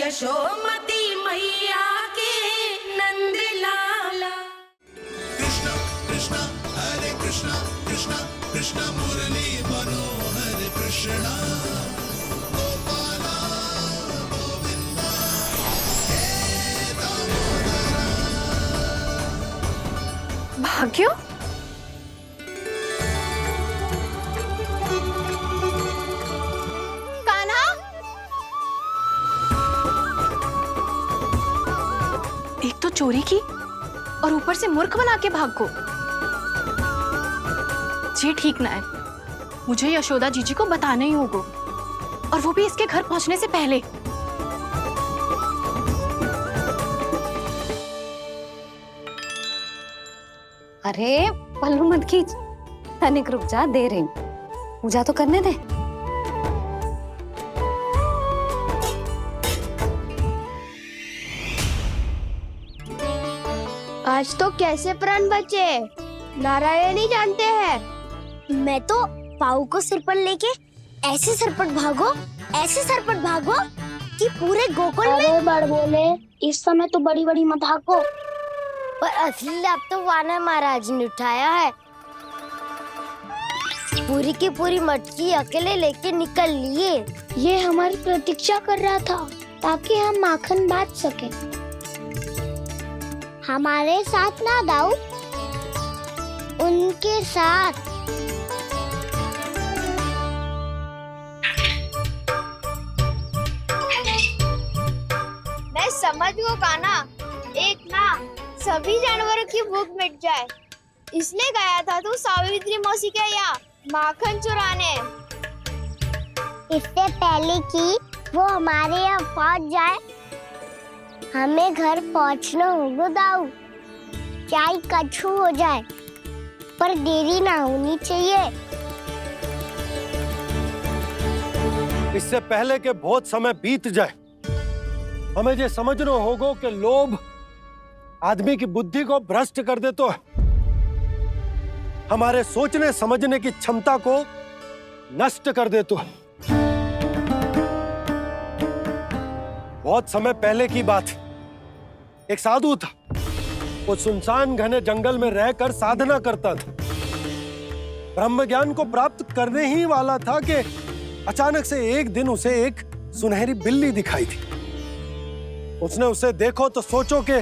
यशोमती मैया के नंद लाला। कृष्ण कृष्ण हरे कृष्ण कृष्ण कृष्ण मुरली मनोहर कृष्ण गोपाला गोविंदा हे दामोदरा। भाग्य, कान्हा, एक तो चोरी की और ऊपर से मूर्ख बना के भाग को। ये ठीक ना है, मुझे यशोदा जीजी को बताना ही होगा, और वो भी इसके घर पहुंचने से पहले। अरे पल्लू मत खींच, तनिक रुक जा, दे रही हूँ, पूजा तो करने दे। आज तो कैसे प्राण बचे नारायण ही जानते हैं। मैं तो पाऊ को सिर पर लेके ऐसे सरपट भागो कि पूरे गोकुल में बड़ बोले। इस समय तो बड़ी बड़ी मत हाको, पर असली लाभ तो वानर महाराज ने उठाया है। पूरी की पूरी मटकी अकेले लेके निकल लिए। ये हमारी प्रतीक्षा कर रहा था ताकि हम माखन बांट सके। हमारे साथ ना दाऊ, उनके साथ। मैं समझ गो कान्हा, एक ना सभी जानवरों की भूख मिट जाए, इसलिए गया था तू सावित्री मौसी के यहाँ माखन चुराने। इससे पहले कि वो हमारे यहाँ पहुँच जाए, हमें घर पहुँचना होगा दाऊ, चाहे कछु हो जाए, पर देरी ना होनी चाहिए। इससे पहले के बहुत समय बीत जाए, हमें ये समझना होगा कि लोभ आदमी की बुद्धि को भ्रष्ट कर दे, तो हमारे सोचने समझने की क्षमता को नष्ट कर दे। तो बहुत समय पहले की बात, एक साधु था, वो सुनसान घने जंगल में रहकर साधना करता था। ब्रह्म ज्ञान को प्राप्त करने ही वाला था कि अचानक से एक दिन उसे एक सुनहरी बिल्ली दिखाई थी। उसने उसे देखो तो सोचो कि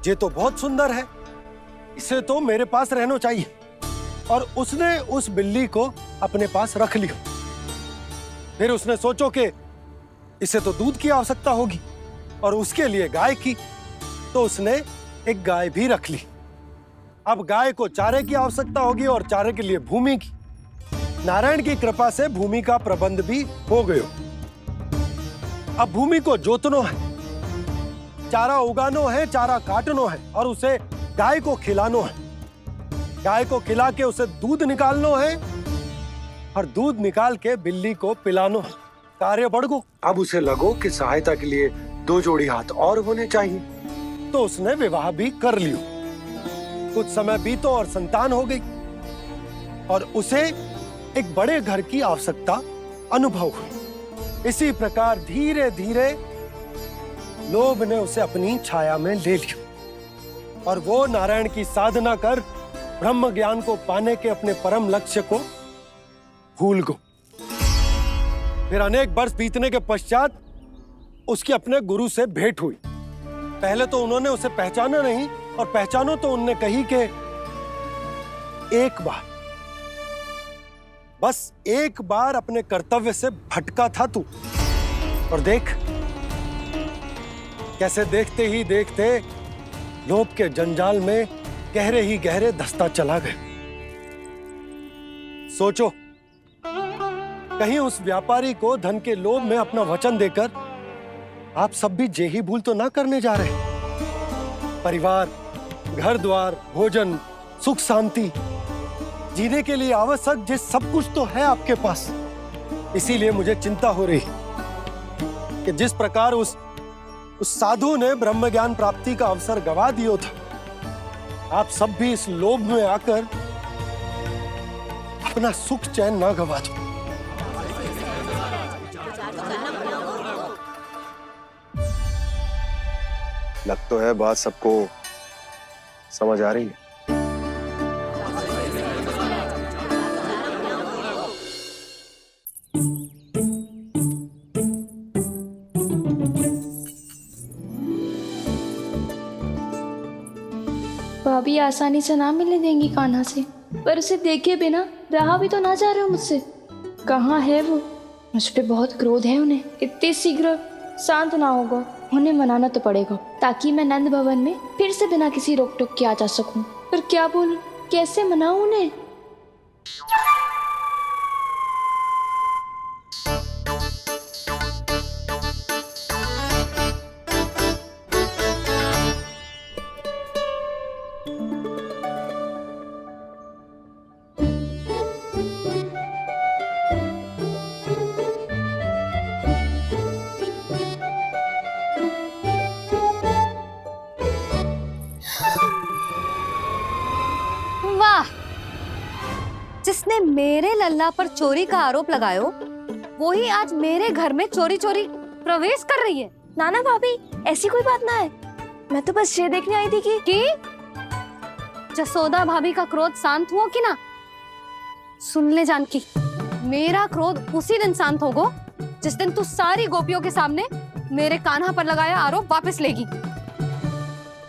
ये तो बहुत सुंदर है, इसे तो मेरे पास रहना चाहिए, और उसने उस बिल्ली को अपने पास रख लिया। फिर उसने सोचो कि इसे तो दूध की आवश्यकता होगी और उसके लिए गाय की, तो उसने एक गाय भी रख ली। अब गाय को चारे की आवश्यकता होगी और चारे के लिए भूमि की। नारायण की कृपा से भूमि का प्रबंध भी हो गयो। अब भूमि को जोतनो है, चारा उगानो है, चारा काटनो है, और उसे गाय को खिलानो है। गाय को खिला के उसे दूध निकालनो है, और दूध निकाल के बिल्ली को पिलानो है। कार्य बढ़ गो। अब उसे लगो कि सहायता के लिए 2 जोड़ी हाथ और होने चाहिए, तो उसने विवाह भी कर लियो। कुछ समय बीतो और संतान हो गई, और उसे एक बड़े घर की आवश्यकता अनुभव हुई। इसी प्रकार धीरे धीरे लोभ ने उसे अपनी छाया में ले लिया, और वो नारायण की साधना कर ब्रह्म ज्ञान को पाने के अपने परम लक्ष्य को भूल गो। फिर अनेक वर्ष बीतने के पश्चात उसकी अपने गुरु से भेंट हुई। पहले तो उन्होंने उसे पहचाना नहीं, और पहचानो तो उनने कही कि एक बार, बस एक बार अपने कर्तव्य से भटका था तू, और देख कैसे देखते ही देखते लोभ के जंजाल में गहरे ही गहरे धंसता चला गया। सोचो, कहीं उस व्यापारी को धन के लोभ में अपना वचन देकर आप सब भी जे ही भूल तो ना करने जा रहे। परिवार, घर द्वार, भोजन, सुख शांति, जीने के लिए आवश्यक जे सब कुछ तो है आपके पास। इसीलिए मुझे चिंता हो रही कि जिस प्रकार उस साधु ने ब्रह्म ज्ञान प्राप्ति का अवसर गवा दिया था, आप सब भी इस लोभ में आकर अपना सुख चैन ना गवा दो। लग तो है बात सबको समझ आ रही है। भाभी आसानी से ना मिलने देंगी कान्हा से, पर उसे देखे बिना रहा भी तो ना जा रहे हो मुझसे। कहाँ है वो? मुझ पे बहुत क्रोध है उन्हें। इतने शीघ्र शांत ना होगा, उन्हें मनाना तो पड़ेगा ताकि मैं नंद भवन में फिर से बिना किसी रोक टोक के आ जा सकूं। पर क्या बोलूं, कैसे मनाऊं उन्हें? वाह, जिसने मेरे लल्ला पर चोरी का आरोप लगायो वो ही आज मेरे घर में चोरी चोरी प्रवेश कर रही है। नाना भाभी, ऐसी कोई बात ना है। मैं तो बस ये देखने आई थी कि जसोदा भाभी का क्रोध शांत हुआ कि ना? सुन ले जानकी, मेरा क्रोध उसी दिन शांत होगा जिस दिन तू सारी गोपियों के सामने मेरे कान्हा पर लगाया आरोप वापस लेगी।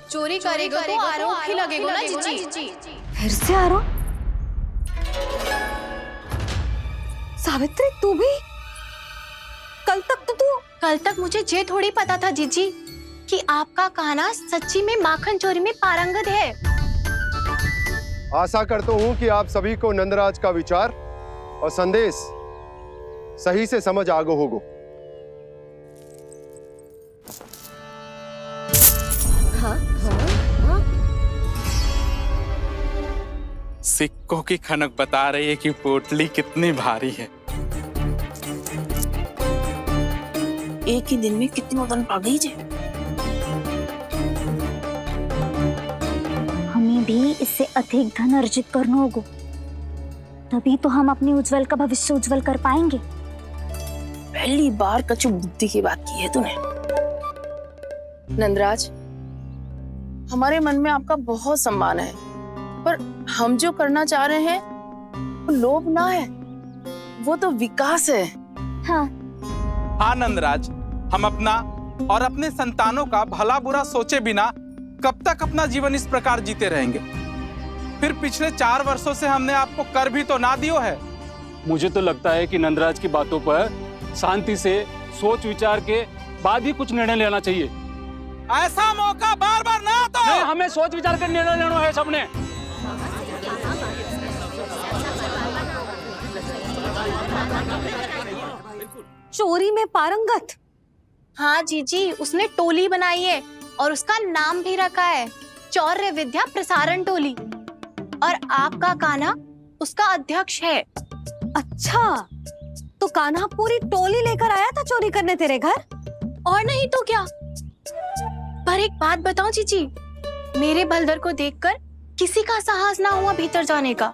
चोरी करेगा तो आरोप ही लगेगा ना जीजी। फिर से आरोप? सावित्री, तू भी? कल तक मुझे ये थोड़ी पता था जीजी कि आपका कान्हा सच्ची में माखन चोरी में पारंगत है। आशा करता हूं कि आप सभी को नंदराज का विचार और संदेश सही से समझ आगो होगो। सिक्कों की खनक बता रही है कि पोटली कितनी भारी है। एक ही दिन में कितनी वजन पा गई जे। हमें भी इससे अधिक धन अर्जित करना होगा, तभी तो हम अपने उज्जवल का भविष्य उज्जवल कर पाएंगे। पहली बार कछु बुद्धि की बात की है तूने। नंदराज, हमारे मन में आपका बहुत सम्मान है, पर हम जो करना चाह रहे हैं वो लोभ ना है, वो तो विकास है। हाँ नंदराज, हम अपना और अपने संतानों का भला बुरा सोचे बिना कब तक अपना जीवन इस प्रकार जीते रहेंगे? फिर पिछले 4 वर्षों से हमने आपको कर भी तो ना दियो है। मुझे तो लगता है कि नंदराज की बातों पर शांति से सोच विचार के बाद ही कुछ निर्णय लेना चाहिए। ऐसा मौका बार बार ना आता। नहीं, हमें सोच विचार कर निर्णय लेना है सबने। चोरी में पारंगत? हाँ जीजी, उसने टोली बनाई है और उसका नाम भी रखा है चौर्य विद्या प्रसारण टोली, और आपका कान्हा उसका अध्यक्ष है। अच्छा, तो कान्हा पूरी टोली लेकर आया था चोरी करने तेरे घर? और नहीं तो क्या। पर एक बात बताऊं जीजी, मेरे बलदर को देखकर किसी का साहस ना हुआ भीतर जाने का,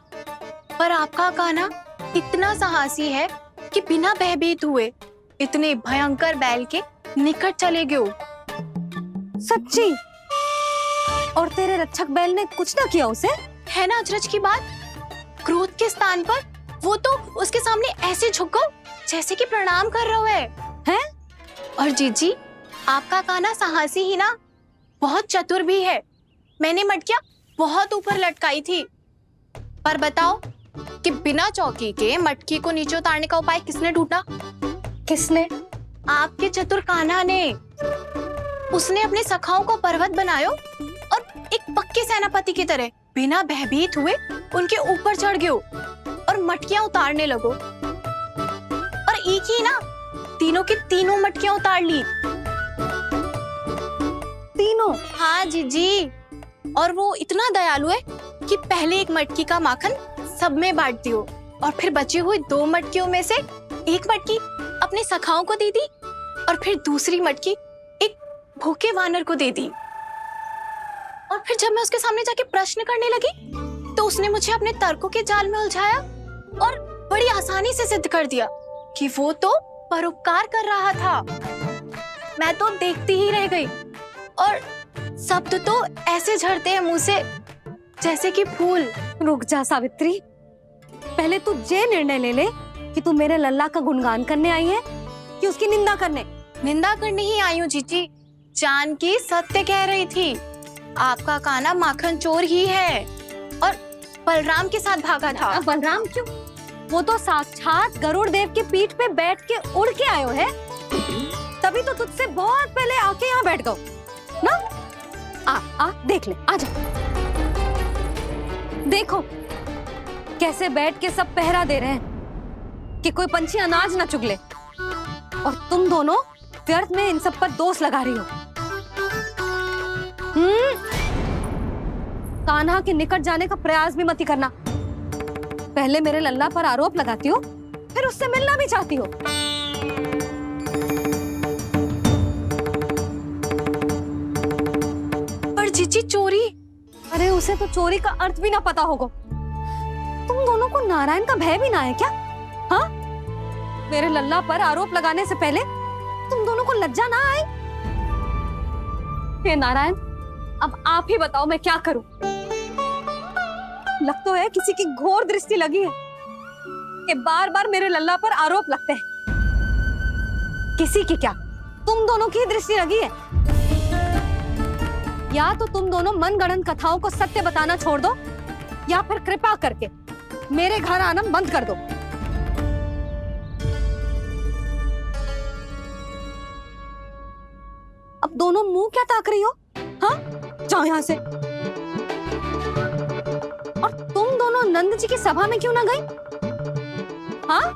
पर आपका कान्हा इतना साहसी है कि बिना भयभीत हुए इतने भयंकर बैल के निकट चले गए। सच्ची? और तेरे रक्षक बैल ने कुछ ना किया उसे? है ना अचरज की बात। क्रोध के स्थान पर वो तो उसके सामने ऐसे झुको जैसे कि प्रणाम कर रहा है। और जीजी, आपका कान्हा साहसी ही ना, बहुत चतुर भी है। मैंने मटकियां बहुत ऊपर लटकाई थी, पर बताओ कि बिना चौकी के मटकी को नीचे उतारने का उपाय किसने ढूंढा? किसने? आपके चतुर कान्हा ने। उसने अपने सखाओं को पर्वत बनायो और एक पक्के सेनापति की तरह बिना भयभीत हुए उनके ऊपर चढ़ गयो और मटकियां उतारने लगो। और एक ही ना, तीनों की तीनों मटकियां उतार ली। तीनों? हाँ जीजी, और वो इतना दयालु है कि पहले एक मटकी का माखन सब में बांट दियो और फिर बची हुई 2 मटकियों में से एक मटकी अपने सखाओं को दे दी और फिर दूसरी मटकी एक भूखे वानर को दे दी। और फिर जब मैं उसके सामने जाके प्रश्न करने लगी तो उसने मुझे अपने तर्कों के जाल में उलझाया और बड़ी आसानी से सिद्ध कर दिया कि वो तो परोपकार कर रहा था। मैं तो देखती ही रह गई और शब्द तो ऐसे झड़ते हैं मुंह से जैसे कि फूल। रुक जा सावित्री, पहले तू ये निर्णय ले ले कि तू मेरे लल्ला का गुणगान करने आई है कि उसकी निंदा करने। निंदा करने ही आई हूँ जीजी। जानकी सत्य कह रही थी, आपका कान्हा माखन चोर ही है और बलराम के साथ भागा था। बलराम क्यों? वो तो साक्षात गरुड़ देव की पीठ पे बैठ के उड़ के आयो है, तभी तो तुझसे बहुत पहले आके यहाँ बैठ गओ ना। आ देख ले, आ जा। देखो कैसे बैठ के सब पहरा दे रहे हैं कि कोई पंछी अनाज ना चुगले, और तुम दोनों व्यर्थ में इन सब पर दोष लगा रही हो। कान्हा के निकट जाने का प्रयास भी मत ही करना। पहले मेरे लल्ला पर आरोप लगाती हो, फिर उससे मिलना भी चाहती हो। पर जीजी चोरी, अरे उसे तो चोरी का अर्थ भी ना पता होगा। तुम दोनों को नारायण का भय भी ना है क्या? हाँ, मेरे लल्ला पर आरोप लगाने से पहले तुम दोनों को लज्जा ना आई? हे नारायण, अब आप ही बताओ मैं क्या करूं। लग तो है किसी की घोर दृष्टि लगी है कि बार बार मेरे लल्ला पर आरोप लगते हैं। किसी की क्या, तुम दोनों की दृष्टि लगी है। या तो तुम दोनों मनगढ़ंत कथाओं को सत्य बताना छोड़ दो, या फिर कृपा करके मेरे घर आना बंद कर दो। अब दोनों मुंह क्या ताक रही हो? हाँ, जाओ यहां से। और तुम दोनों नंद जी की सभा में क्यों ना गई? हाँ,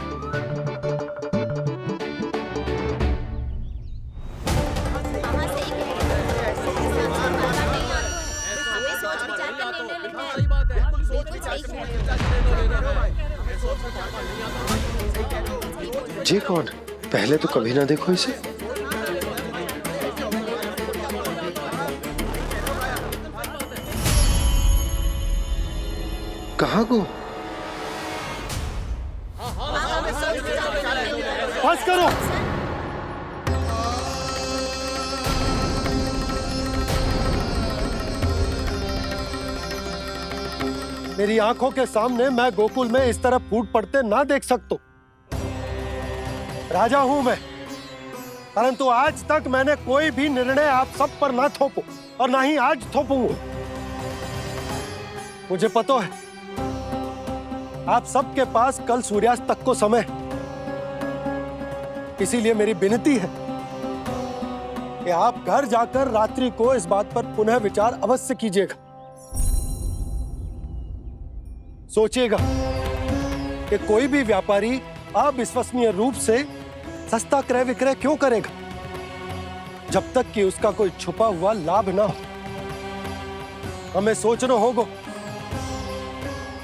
जी कौन? पहले तो कभी ना देखो इसे। कहाँ को? बस करो। मेरी आंखों के सामने मैं गोकुल में इस तरह फूट पड़ते ना देख सकता। राजा हूं मैं, परंतु आज तक मैंने कोई भी निर्णय आप सब पर ना थोपो और ना ही आज थोपूंगा। मुझे पता है आप सबके पास कल सूर्यास्त तक को समय, इसीलिए मेरी विनती है कि आप घर जाकर रात्रि को इस बात पर पुनः विचार अवश्य कीजिएगा। सोचिएगा कि कोई भी व्यापारी अविश्वसनीय रूप से सस्ता क्रय विक्रय क्यों करेगा, जब तक कि उसका कोई छुपा हुआ लाभ ना हो। हमें सोचना होगा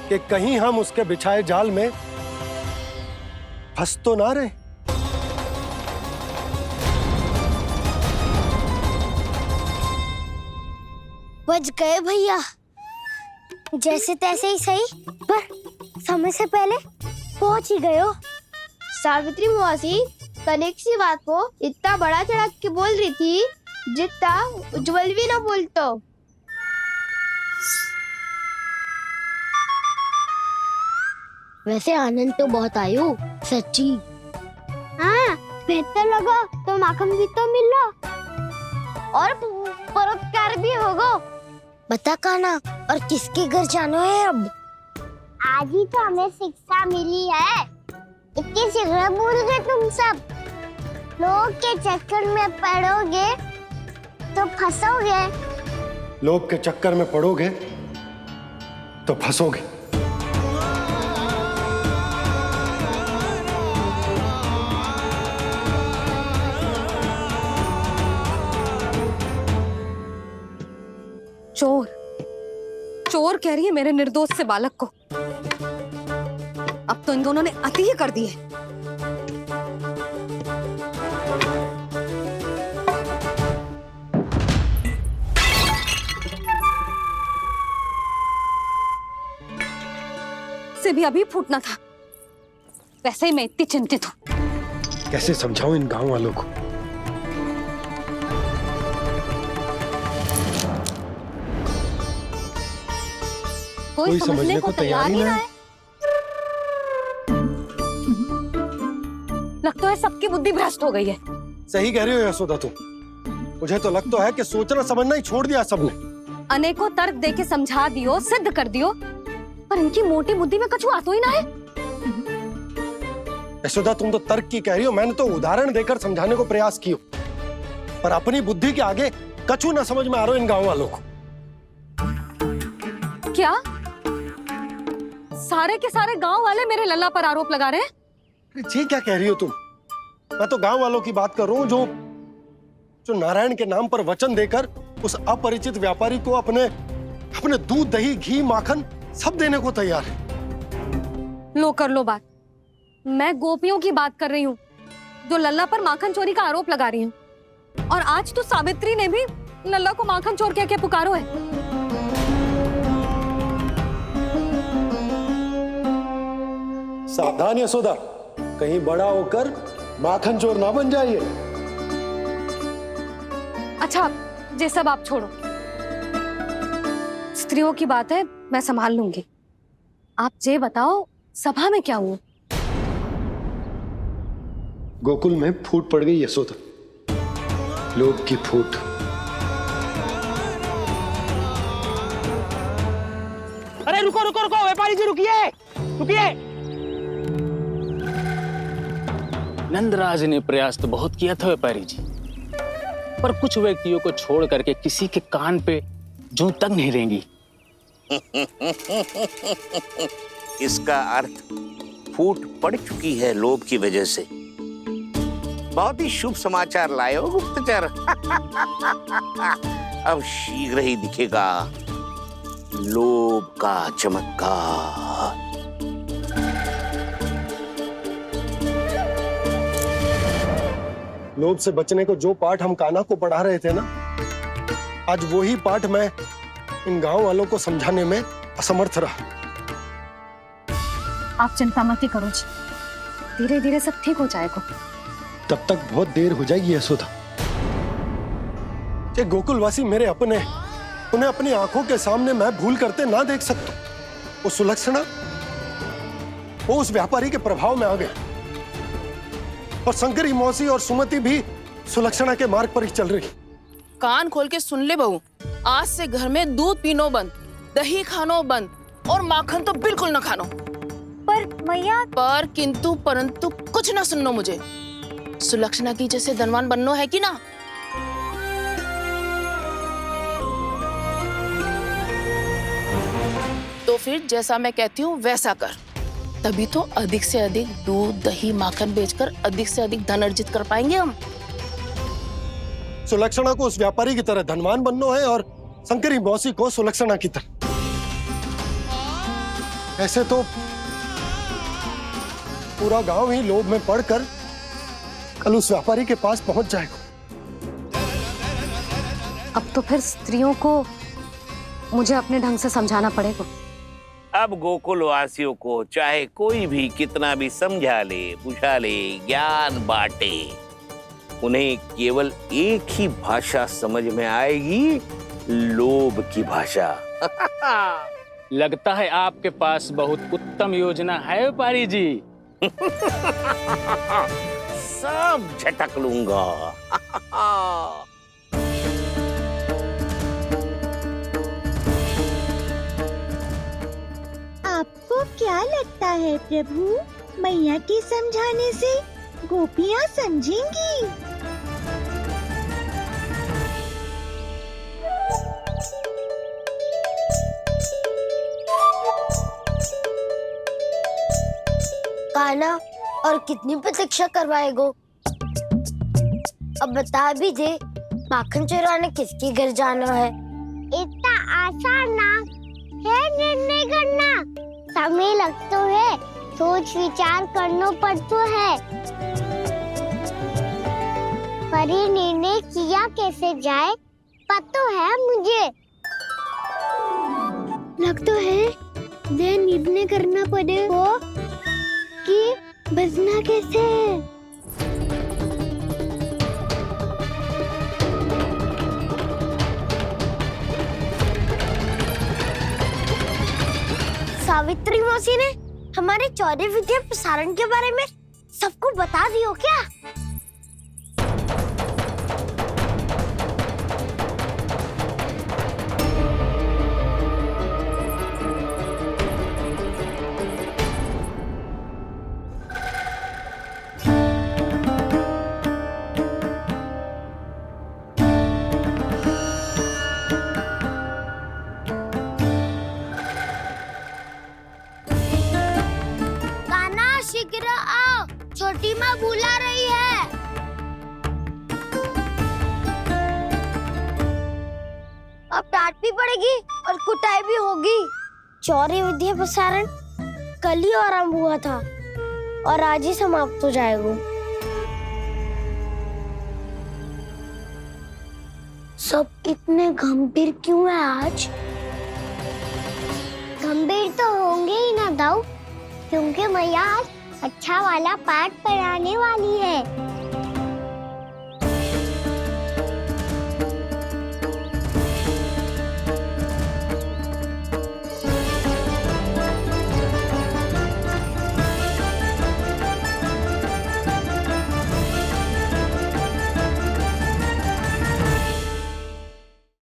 कि कहीं हम उसके बिछाए जाल में फंस तो ना रहे। बच गए भैया, जैसे तैसे ही सही, पर समय से पहले पहुंच ही गए हो। सावित्री मौसी कनेक सी बात को इतना बड़ा चढ़ा के बोल रही थी जितना उज्जवल भी ना बोलतो। वैसे आनंद तो बहुत आयो, सच्ची। हाँ, बेहतर लगा तो माखन भी तो मिला और परोपकार भी होगा। बता कान्हा, और किसके घर जाना है अब? आज ही तो हमें शिक्षा मिली है, इतनी शीघ्र भूल गए तुम सब। लोग के चक्कर में पड़ोगे तो फंसोगे। लोग के चक्कर में पड़ोगे तो फंसोगे। चोर चोर कह रही है मेरे निर्दोष से बालक को। अब तो इन दोनों ने अति ही कर दी है। से भी अभी फूटना था। वैसे ही मैं इतनी चिंतित हूं। कैसे समझाऊं इन गांव वालों को? कोई समझने को तैयार ही ना है। लगता है सबकी बुद्धि भ्रष्ट हो गई है। सही कह रही हो यशोदा तुम। मुझे तो लगता है कि सोचना समझना ही छोड़ दिया सबने। अनेकों तर्क देके समझा दियो, सिद्ध कर दियो, पर इनकी मोटी बुद्धि में कछु आतो ही ना है। यशोदा तुम तो तर्क की कह रही हो, मैंने तो उदाहरण देकर समझाने को प्रयास किया, पर अपनी बुद्धि के आगे कछु ना समझ में आ रहा इन गांव वालों को। क्या सारे के सारे गांव वाले मेरे लल्ला पर आरोप लगा रहे हैं? जी क्या कह रही हो तुम? मैं तो गांव वालों की बात कर रहा हूँ जो नारायण के नाम पर वचन देकर उस अपरिचित व्यापारी को अपने दूध, दही, घी, माखन सब देने को तैयार है। लो कर लो बात। मैं गोपियों की बात कर रही हूँ जो लल्ला पर माखन चोरी का आरोप लगा रही हैं। और आज तो सावित्री ने भी लल्ला को माखन चोर कह के पुकारो है। सावधान यशोदा, कहीं बड़ा होकर माखन चोर ना बन जाइए। अच्छा, ये सब आप छोड़ो, स्त्रियों की बात है, मैं संभाल लूंगी। आप ये बताओ सभा में क्या हुआ? गोकुल में फूट पड़ गई यशोदा, लोभ की फूट। अरे रुको रुको रुको, व्यापारी जी रुकिए रुकिए। नंदराज ने प्रयास तो बहुत किया था व्यापारी जी, पर कुछ व्यक्तियों को छोड़ करके किसी के कान पे जूं तक नहीं रेंगी। इसका अर्थ फूट पड़ चुकी है लोभ की वजह से। बहुत ही शुभ समाचार लाए हो गुप्तचर। अब शीघ्र ही दिखेगा लोभ का चमत्कार। लोभ से बचने को जो पाठ हम कान्हा को पढ़ा रहे थे ना, आज वही पाठ मैं इन गांव वालों को समझाने में असमर्थ रहा। आप चिंता मत करो जी, धीरे धीरे सब ठीक हो जाएगा। तब तक बहुत देर हो जाएगी यशोदा। ये गोकुलवासी मेरे अपने, उन्हें अपनी आंखों के सामने मैं भूल करते ना देख सकता। वो सुलक्षणा, वो उस व्यापारी के प्रभाव में आ गए, और शंकरी मौसी और सुमति भी सुलक्षणा के मार्ग पर ही चल रही। कान खोल के सुन ले बहू, आज से घर में दूध पीनो बंद, दही खानो बंद, और माखन तो बिल्कुल न खानो। पर मैया, पर किंतु परंतु कुछ ना सुननो मुझे। सुलक्षणा की जैसे धनवान बननो है कि ना? तो फिर जैसा मैं कहती हूँ वैसा कर, तभी तो अधिक से अधिक दूध, दही, माखन बेचकर अधिक से अधिक धन अर्जित कर पाएंगे हम। सुलक्षणा को उस व्यापारी की तरह धनवान बनना है और शंकरी मौसी को सुलक्षणा की तरह। ऐसे तो पूरा गांव ही लोभ में पड़कर कल उस व्यापारी के पास पहुंच जाएगा। अब तो फिर स्त्रियों को मुझे अपने ढंग से समझाना पड़ेगा। अब गोकुल वासियों को चाहे कोई भी कितना भी समझा ले, बुझा ले, ज्ञान बांटे, उन्हें केवल एक ही भाषा समझ में आएगी, लोभ की भाषा। लगता है आपके पास बहुत उत्तम योजना है व्यापारी जी। सब झटक लूंगा। आपको क्या लगता है प्रभु, मैया के समझाने से गोपियाँ समझेंगी? कान्हा, और कितनी प्रतीक्षा करवाएगो? अब बता भी दे, माखन चुराने किसके घर जाना है? इतना आसान ना है निर्णय करना, समय लगता है, सोच विचार करना पड़ता है। पर ये निर्णय किया कैसे जाए पता है मुझे। लगता है ये निर्णय करना पड़ेगा कि बचना कैसे है। सावित्री मौसी ने हमारे चौर्य विद्या प्रसारण के बारे में सबको बता दियो क्या? शीघ्र आओ, छोटी माँ बुला रही है। अब डांट भी पड़ेगी और कुटाई भी होगी। चौर्य विद्या प्रसारण कल ही आरंभ हुआ था और आज ही समाप्त हो जाएगा। सब इतने गंभीर क्यों है आज? गंभीर तो होंगे ही ना दाऊ, क्योंकि मैया आज अच्छा वाला पाठ पढ़ाने वाली है।